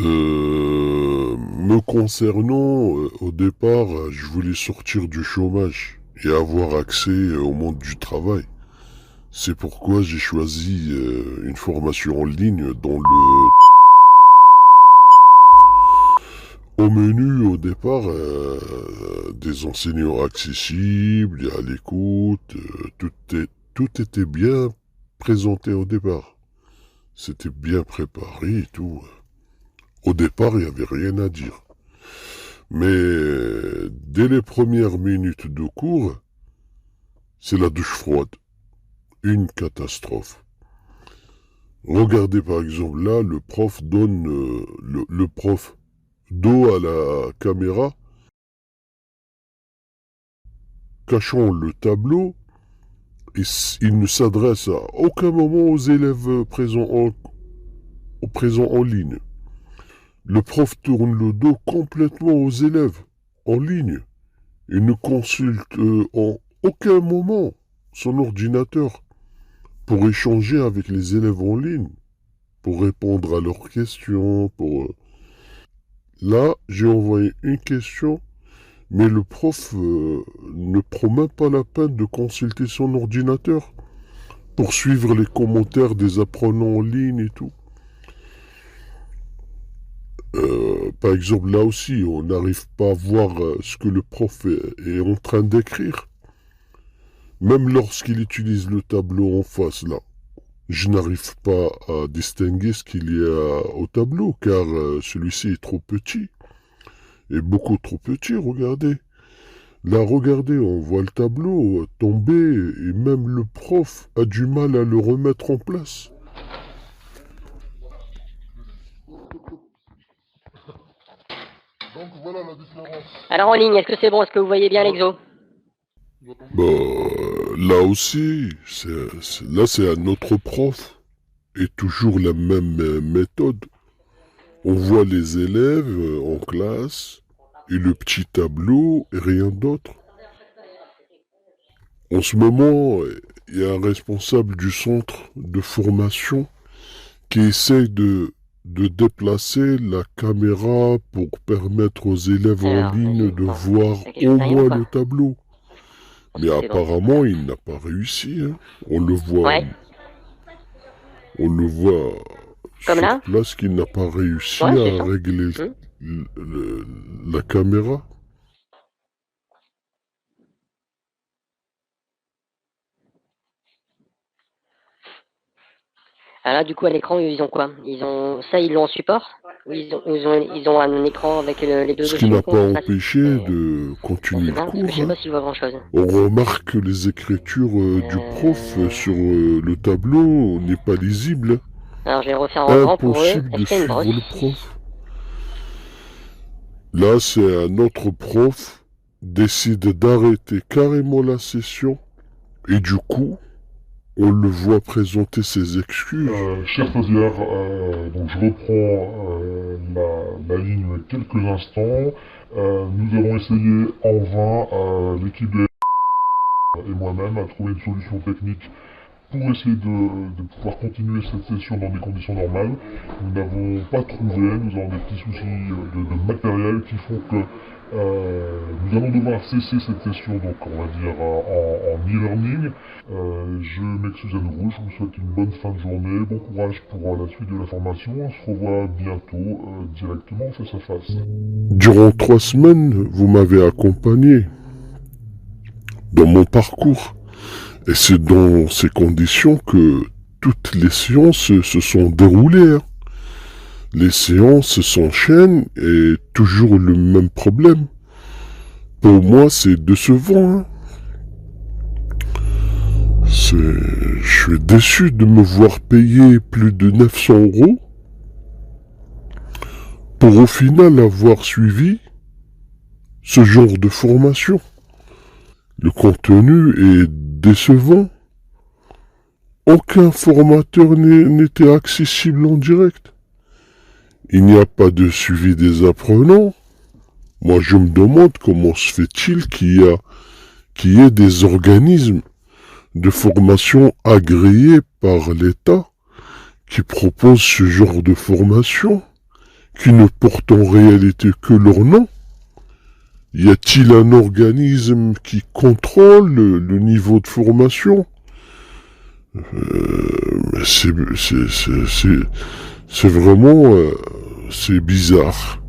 Me concernant, au départ, je voulais sortir du chômage et avoir accès au monde du travail. C'est pourquoi j'ai choisi une formation en ligne dans le... Au menu, au départ, des enseignants accessibles et à l'écoute, tout était bien présenté au départ. C'était bien préparé et tout. Au départ, il n'y avait rien à dire. Mais dès les premières minutes de cours, c'est la douche froide. Une catastrophe. Regardez par exemple là, le prof donne le prof dos à la caméra, cachant le tableau, et il ne s'adresse à aucun moment aux élèves présents en ligne. Le prof tourne le dos complètement aux élèves en ligne. Il ne consulte en aucun moment son ordinateur pour échanger avec les élèves en ligne, pour répondre à leurs questions, Là, j'ai envoyé une question, mais le prof ne prend même pas la peine de consulter son ordinateur pour suivre les commentaires des apprenants en ligne et tout. Par exemple, là aussi, on n'arrive pas à voir ce que le prof est en train d'écrire. Même lorsqu'il utilise le tableau en face, là, je n'arrive pas à distinguer ce qu'il y a au tableau, car celui-ci est trop petit. Et beaucoup trop petit, regardez. Là, regardez, on voit le tableau tomber, et même le prof a du mal à le remettre en place. Donc voilà la différence. Alors en ligne, est-ce que c'est bon? Est-ce que vous voyez bien l'exo? Bah, là aussi, là c'est un autre prof. Et toujours la même méthode. On voit les élèves en classe, et le petit tableau, et rien d'autre. En ce moment, il y a un responsable du centre de formation qui essaye de déplacer la caméra pour permettre aux élèves en Alors, ligne vas-y, de bon, voir t'as quelque au chose à dire ou moins pas? le tableau. Je pense Mais que c'est bon. apparemment, il n'a pas réussi, hein. Ouais, On le voit comme sur là? place qu'il n'a pas réussi Ouais, c'est à ça. régler Hmm. la caméra. Ah là, du coup, à l'écran, ils ont quoi? Ils l'ont en support? Ou ils ont un écran avec les deux Ce qui options? n'a pas Comment ça se passe? empêché de Bon, continuer c'est le bien, parce que je cours, sais hein. pas s'ils voient grand-chose. On remarque que les écritures du prof Euh... sur le tableau n'est pas lisible, Alors, je vais le refaire en hein. grand pour eux. Impossible Est-ce de qu'il y a une suivre le brosse? prof. Là, c'est un autre prof décide d'arrêter carrément la session et du coup, on le voit présenter ses excuses. Chers stagiaires, donc je reprends la ligne quelques instants. Nous avons essayé en vain, l'équipe de et moi-même, à trouver une solution technique pour essayer de pouvoir continuer cette session dans des conditions normales. Nous n'avons pas trouvé, nous avons des petits soucis de matériel qui font que nous allons devoir cesser cette session, donc on va dire en e-learning. Je m'excuse à nouveau, je vous souhaite une bonne fin de journée, bon courage pour la suite de la formation, on se revoit bientôt directement face à face. Durant 3 semaines, vous m'avez accompagné dans mon parcours. Et c'est dans ces conditions que toutes les séances se sont déroulées, hein. Les séances s'enchaînent et toujours le même problème. Pour moi, c'est décevant, hein. Je suis déçu de me voir payer plus de 900 € pour au final avoir suivi ce genre de formation. Le contenu est décevant. Aucun formateur n'était accessible en direct. Il n'y a pas de suivi des apprenants. Moi, je me demande comment se fait-il qu'il y ait des organismes de formation agréés par l'État qui proposent ce genre de formation. qui ne portent en réalité que leur nom? Y a-t-il un organisme qui contrôle le niveau de formation? Mais c'est vraiment, c'est bizarre.